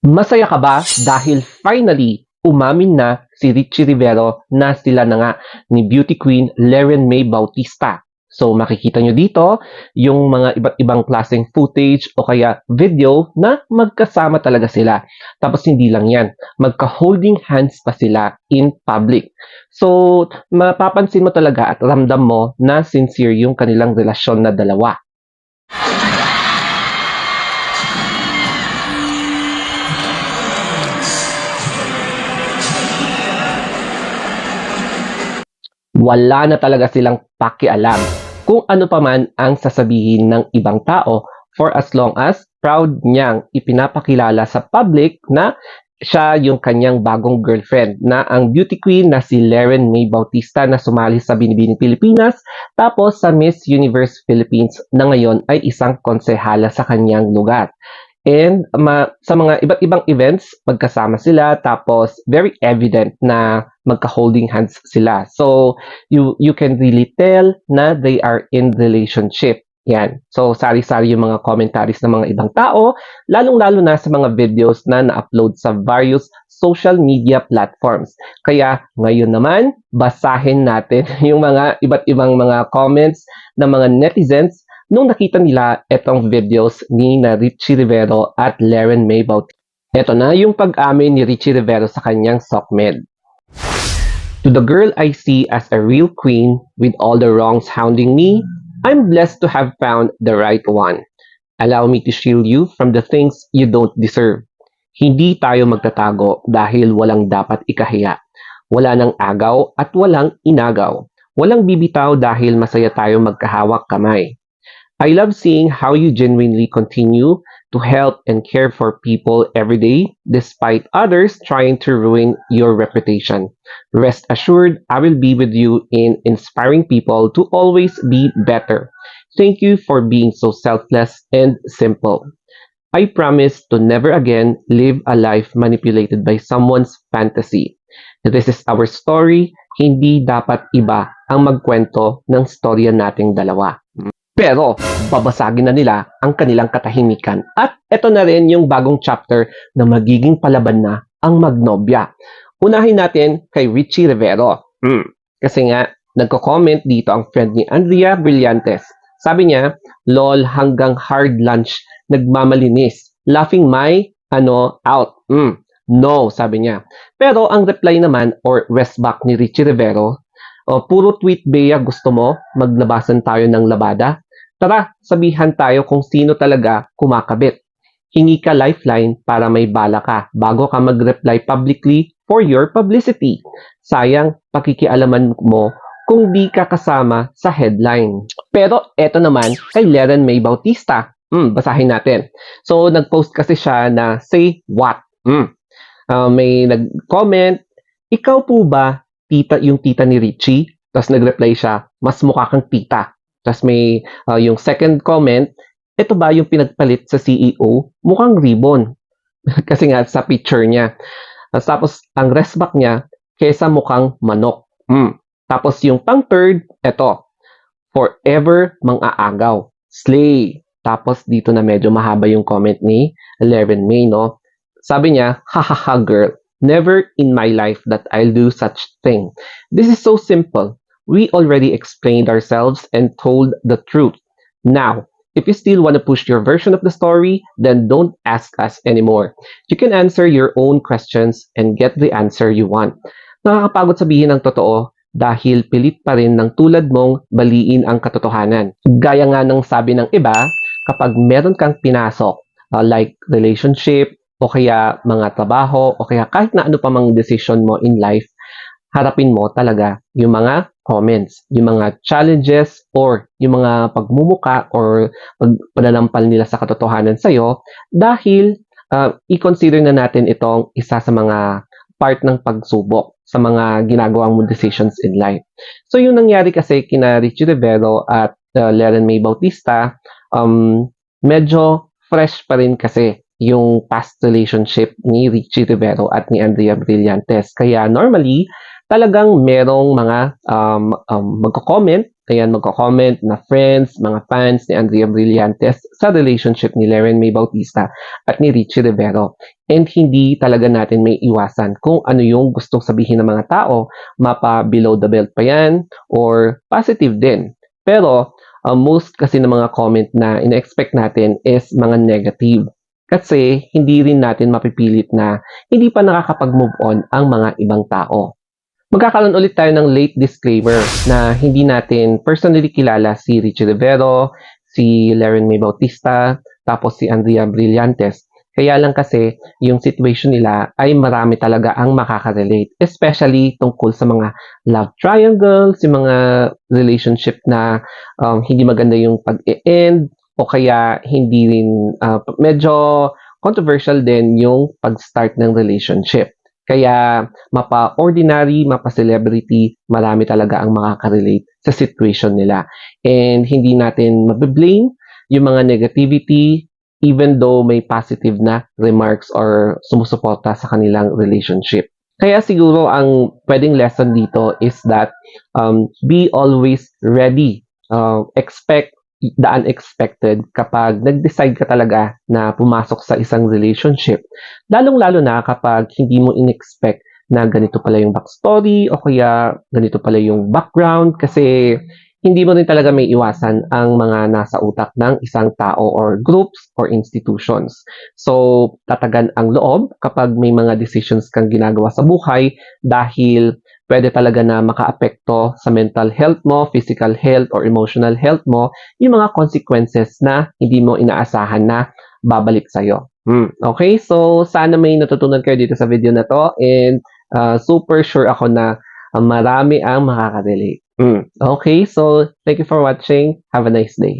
Masaya ka ba dahil finally umamin na si Richie Rivero na sila na nga ni beauty queen Leren May Bautista. So makikita nyo dito yung mga iba't ibang klaseng footage o kaya video na magkasama talaga sila. Tapos hindi lang yan, magka-holding hands pa sila in public. So mapapansin mo talaga at ramdam mo na sincere yung kanilang relasyon na dalawa. Wala na talaga silang pakialam kung ano pa man ang sasabihin ng ibang tao for as long as proud niyang ipinapakilala sa public na siya yung kanyang bagong girlfriend na ang beauty queen na si Leren May Bautista na sumali sa Binibining Pilipinas tapos sa Miss Universe Philippines na ngayon ay isang konsehala sa kanyang lugar. And sa mga iba't ibang events, magkasama sila tapos very evident na magka-holding hands sila. So you can really tell na they are in relationship. Yan. So sari-sari yung mga commentaries ng mga ibang tao, lalong-lalo na sa mga videos na na-upload sa various social media platforms. Kaya ngayon naman, basahin natin yung mga iba't ibang mga comments ng mga netizens nung nakita nila etong videos ni na Richie Rivero at Leren May Bautista. Ito na yung pag-amin ni Richie Rivero sa kanyang SOCMED. To the girl I see as a real queen with all the wrongs hounding me, I'm blessed to have found the right one. Allow me to shield you from the things you don't deserve. Hindi tayo magtatago dahil walang dapat ikahiya. Wala nang agaw at walang inagaw. Walang bibitaw dahil masaya tayo magkahawak kamay. I love seeing how you genuinely continue to help and care for people every day despite others trying to ruin your reputation. Rest assured, I will be with you in inspiring people to always be better. Thank you for being so selfless and simple. I promise to never again live a life manipulated by someone's fantasy. This is our story, hindi dapat iba ang magkwento ng storya nating dalawa. Pero babasagin na nila ang kanilang katahimikan. At ito na rin yung bagong chapter na magiging palaban na ang magnobya. Unahin natin kay Richie Rivero. Kasi nga, nagko-comment dito ang friend ni Andrea Brillantes. Sabi niya, lol hanggang hard lunch, nagmamalinis. Laughing my, out. No, sabi niya. Pero ang reply naman or resback ni Richie Rivero, puro tweet Bea gusto mo, maglabasan tayo ng labada. Tara, sabihan tayo kung sino talaga kumakabit. Hingi ka lifeline para may bala ka bago ka mag-reply publicly for your publicity. Sayang, pakikialaman mo kung di ka kasama sa headline. Pero eto naman kay Leren May Bautista. Basahin natin. So, nag-post kasi siya na say what? May nag-comment, ikaw po ba yung tita ni Richie? Tapos nag-reply siya, mas mukha kang tita. Tapos may yung second comment, ito ba yung pinagpalit sa CEO? Mukhang ribbon. Kasi nga sa picture niya. Tapos ang resback niya, kesa mukhang manok. Tapos yung pang third, ito, forever mang-aagaw. Slay. Tapos dito na medyo mahaba yung comment ni Leren May, no? Sabi niya, hahaha girl, never in my life that I'll do such thing. This is so simple. We already explained ourselves and told the truth. Now, if you still want to push your version of the story, then don't ask us anymore. You can answer your own questions and get the answer you want. Nakakapagod sabihin ng totoo dahil pilit pa rin ng tulad mong baliin ang katotohanan. Gaya nga ng sabi ng iba, kapag meron kang pinasok, like relationship, o kaya mga trabaho, o kaya kahit na ano pa mang decision mo in life, harapin mo talaga yung mga comments, yung mga challenges, or yung mga pagmumuka or pananampal nila sa katotohanan sa'yo dahil i-consider na natin itong isa sa mga part ng pagsubok sa mga ginagawang mo decisions in life. So yung nangyari kasi kina Richie Rivero at Leren May Bautista, medyo fresh pa rin kasi yung past relationship ni Richie Rivero at ni Andrea Brillantes. Kaya normally, talagang merong mga magko-comment, magko-comment na friends, mga fans ni Andrea Brillantes sa relationship ni Leren May Bautista at ni Richie Rivero. And hindi talaga natin may iwasan kung ano yung gustong sabihin ng mga tao, mapa below the belt pa yan or positive din. Pero most kasi ng mga comment na ina-expect natin is mga negative. Kasi hindi rin natin mapipilit na hindi pa nakakapag-move on ang mga ibang tao. Magkakaroon ulit tayo ng late disclaimer na hindi natin personally kilala si Richie Rivero, si Leren May Bautista, tapos si Andrea Brillantes. Kaya lang kasi yung situation nila ay marami talaga ang makaka-relate, especially tungkol sa mga love triangles, yung mga relationship na hindi maganda yung pag-e-end o kaya hindi rin medyo controversial din yung pag-start ng relationship. Kaya mapa-ordinary, mapa-celebrity, marami talaga ang makaka-relate sa situation nila. And hindi natin mabiblame yung mga negativity even though may positive na remarks or sumusuporta sa kanilang relationship. Kaya siguro ang pwedeng lesson dito is that be always ready. Expect the unexpected kapag nag-decide ka talaga na pumasok sa isang relationship. Lalong-lalo na kapag hindi mo in-expect na ganito pala yung backstory o kaya ganito pala yung background kasi hindi mo rin talaga may iwasan ang mga nasa utak ng isang tao or groups or institutions. So, tatagan ang loob kapag may mga decisions kang ginagawa sa buhay dahil pwede talaga na makaapekto sa mental health mo, physical health, or emotional health mo yung mga consequences na hindi mo inaasahan na babalik sa'yo. Okay, so sana may natutunan kayo dito sa video na to and super sure ako na marami ang makaka-relate. Okay, so thank you for watching. Have a nice day.